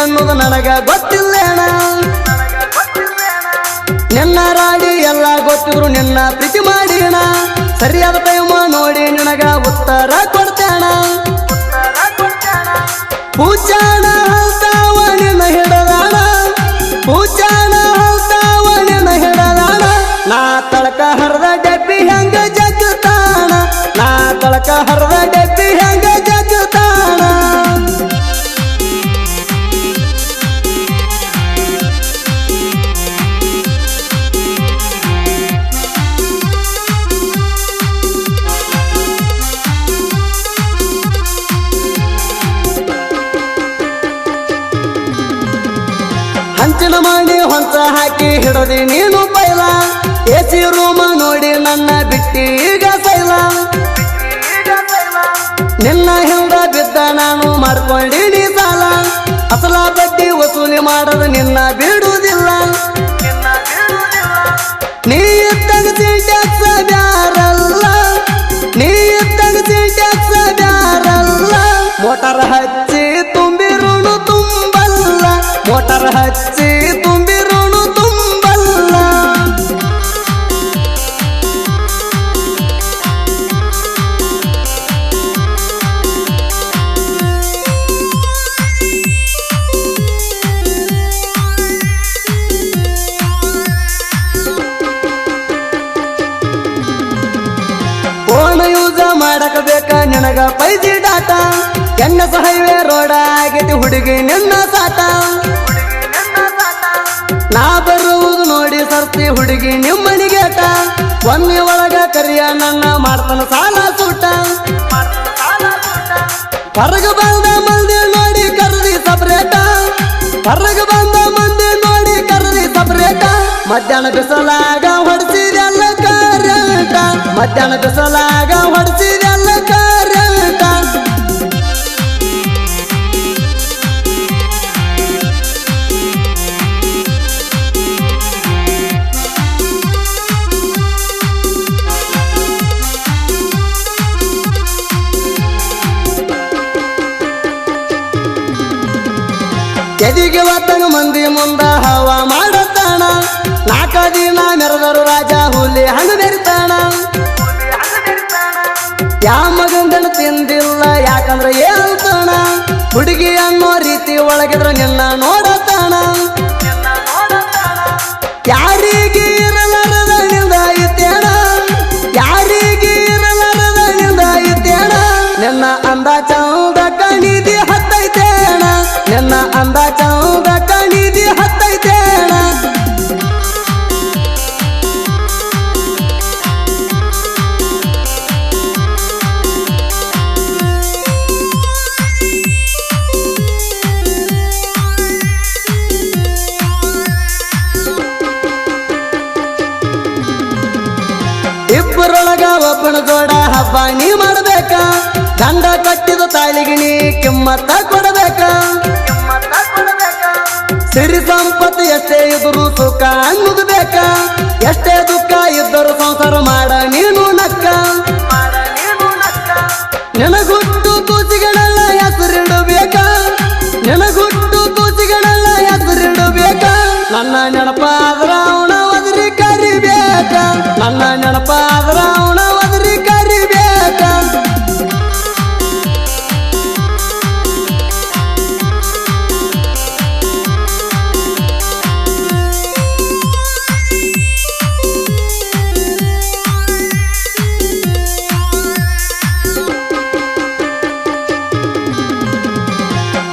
ಅನ್ನೋದು ನನಗ ಗೊತ್ತಿಲ್ಲೇಣ ನಿನ್ನ ರಾಡಿ ಎಲ್ಲ ಗೊತ್ತಿದ್ರು ನಿನ್ನ ಪ್ರೀತಿ ಮಾಡಿಣ ಸರಿಯಾದ ಟೈಮ ನೋಡಿ ನಿನಗ ಉತ್ತರ ಕೊಡ್ತೇಣ ಪೂಜಾಣ ಹಲ್ತಾವ ನಿನ್ನ ಹಿಡದಾಣ ಪೂಜಾಣ ಹಲ್ತಾವ ನಿನ್ನ ಹಿಡದಾಣ ನಾ ತಳಕ ಹರದ ಡಬ್ಬಿ ಹೆಂಗ ಜಗ್ತಾಣ ನಾ ತಳಕ ಹರದ ಡಬ್ಬಿ ಹೆಂಗ ಜಗ್ತಾಣ ಹಂಚಿನ ಮಾಡಿ ಹೊಂಚ ಹಾಕಿ ಹಿಡದಿ ನೀನು ಪೈಲ ಎಸಿ ರೂಮ ನೋಡಿ ನನ್ನ ಬಿಟ್ಟಿ ಈಗ ಸೈಲ ನಿನ್ನ ಹಿಂದ ಬಿದ್ದ ನಾನು ಮಾಡ್ಕೊಂಡಿನಿ ಸಾಲ ಅಸಲ ಬಡ್ಡಿ ವಸೂಲಿ ಮಾಡದ ನಿನ್ನ ಬಿಡುವುದಿಲ್ಲ ನೀ ತಗಸಿ ಟ್ಯಾಕ್ಸ ಬ್ಯಾರಲ್ಲ ನೀ ತಗಸಿ ಟ್ಯಾಕ್ಸ ಬ್ಯಾರಲ್ಲ ಮೋಟಾರ್ ಹಚ್ಚಿ ತುಂಬಿರುಣು ತುಂಬಲ್ಲ ಮೋಟಾರ್ ಹಚ್ಚಿ ತುಂಬಿರುಣು ತುಂಬಲ್ಲ ಫೋನ್ ಯೂಸ್ ಮಾಡಕ ಬೇಕ ನಿನಗ ಪೈಜಿ ಡಾಟಾ ಎನ್ನಸ ಹೈವೇ ರೋಡ ಆಗೈತಿ ಹುಡುಗಿ ನಿನ್ನ ಸಾಟ ನಾ ಬರುವುದು ನೋಡಿ ಸರ್ತಿ ಹುಡುಗಿ ನಿಮ್ಮನಿಗೇಟ ಒಮ್ಮೆ ಒಳಗ ಕರಿಯ ನನ್ನ ಮಾಡ್ತಾನ ಸಾಲ ಸೂಟ ಹೊರಗ ಬಂದ ಮಂದಿ ನೋಡಿ ಕರದಿ ಸಪ್ರೇಟ ಹೊರಗ ಬಂದ ಮಂದಿ ನೋಡಿ ಕರದಿ ಸಪ್ರೇಟ ಮಧ್ಯಾಹ್ನ ಬಿಸಲಾಗ ಹೊಡ್ಸಿದೆಲ್ಲ ಕರೆಂಟ ಮಧ್ಯಾಹ್ನ ಬಿಸಲಾಗ ಹೊಡ್ಸಿದೆಲ್ಲ ಕರೆಂಟ ಎದಿಗೆ ಒತ್ತನ ಮಂದಿ ಮುಂದ ಹವ ಮಾಡತಾಣ ನಾಲ್ಕ ದಿನ ಮೆರೆದರು ರಾಜ ಹುಲಿ ಹಣ್ಣು ಬೆರಿತಾಣ ಯಾ ಮಗಂದನ ತಿಂದಿಲ್ಲ ಯಾಕಂದ್ರೆ ಹೇಳ್ತಾಣ ಹುಡುಗಿ ಅನ್ನೋ ರೀತಿ ಒಳಗಿದ್ರ ನಿನ್ನ ನೋಡತಾಣ ಯಾರಿಗೆ ಇರಲಾರದ ನಿಂದ ಇತ್ತೇಣ ಯಾರಿಗೆ ಇರಲಾರದ ನಿಂದ ಇತ್ತೇಣ ನಿನ್ನ ಅಂದ ಚೌದ ಕಣಿದಿ ಹತ್ತೈತೇಣ ನಿನ್ನ ಅಂದ ಚೌದ ಕಣಿದಿ ಹತ್ತೈತೇಣ ಇಬ್ಬರೊಳಗ ಒಬ್ಬನ ಜೋಡ ಹಬ್ಬ ನೀ ಮಾಡಬೇಕ ಗಂಡ ಕಟ್ಟಿದ ತಾಳಿಗೆ ನೀ ಕಿಮ್ಮತ್ತ ಕೊಡಬೇಕ ಸಿರಿ ಸಂಪತ್ತು ಎಷ್ಟೇ ಇದ್ರು ಸುಖ ಅನ್ನುದಬೇಕ ಎಷ್ಟೇ ದುಃಖ ಇದ್ದರು ಸಂಸಾರ ಮಾಡ ನೀನು ನಕ್ಕ ನಿನಗುಟ್ಟು ಕೂಸಿಗಳೆಲ್ಲ ಹೆಸರಿಡಬೇಕ ನಿನಗುಟ್ಟು ಕೂಸಿಗಳೆಲ್ಲ ಹೆಸರಿಡಬೇಕ ನನ್ನ ನೆನಪಾದ್ರ ಅವನ ಒದರಿ ಕರಿಬೇಕ ನನ್ನ ನೆನಪಾದ್ರ ಅವನ ಒದರಿ ಕರಿಬೇಕ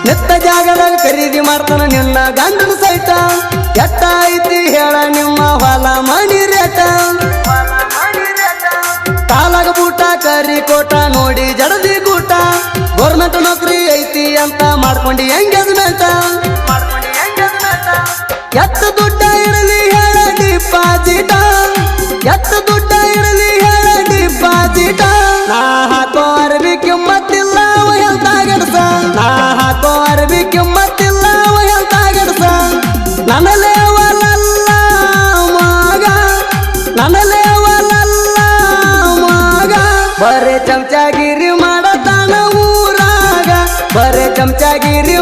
ನಿತ್ತ ಜಾಗದಾಗ ಖರೀದಿ ಮಾಡ್ತಾನ ನಿನ್ನ ಗಂಡನ ಸೈಟ ಎಟ್ಟ ಐತಿ ಹೇಳ ನಿಮ್ಮ ಹೊಲ ಮಣಿ ರೇಟ ಕಾಲಾಗ ಬೂಟ ಕರಿ ಕೋಟ ನೋಡಿ ಜಡದಿ ಗೂಟ ಗೌರ್ಮೆಂಟ್ ನೌಕರಿ ಐತಿ ಅಂತ ಮಾಡ್ಕೊಂಡಿ ಎಂಗೇಜ್ಮೆಂಟ್ ಎತ್ತ ದುಡ್ಡ ಇರಲಿ ಹೇಳ ಡಿಪಾಸಿಟ ಎತ್ತ ದುಡ್ಡ ಇರಲಿ ಹೇಳ ಡಿಪಾಸಿಟ ನಾ ಹಾಕೋ ಅರ್ಬಿ ಕಿಮ್ಮತ್ತಿಲ್ಲ ಎಂತ ಗಡಸ ನಾ ಹಾಕೋ ಅರ್ಬಿ ಕಿಮ್ಮತ್ತಿಲ್ಲ ಎಂತ ಗಡಸ ನನ್ನ ಲೇವಲಲ್ಲ ಮಗ ನನ್ನ ಲೇವಲಲ್ಲ ಮಗ ಬರೇ ಚಮಚಾಗಿರಿ ಮಾಡತಾನ ಊರಾಗ ಬರೇ ಚಮಚಾಗಿರಿ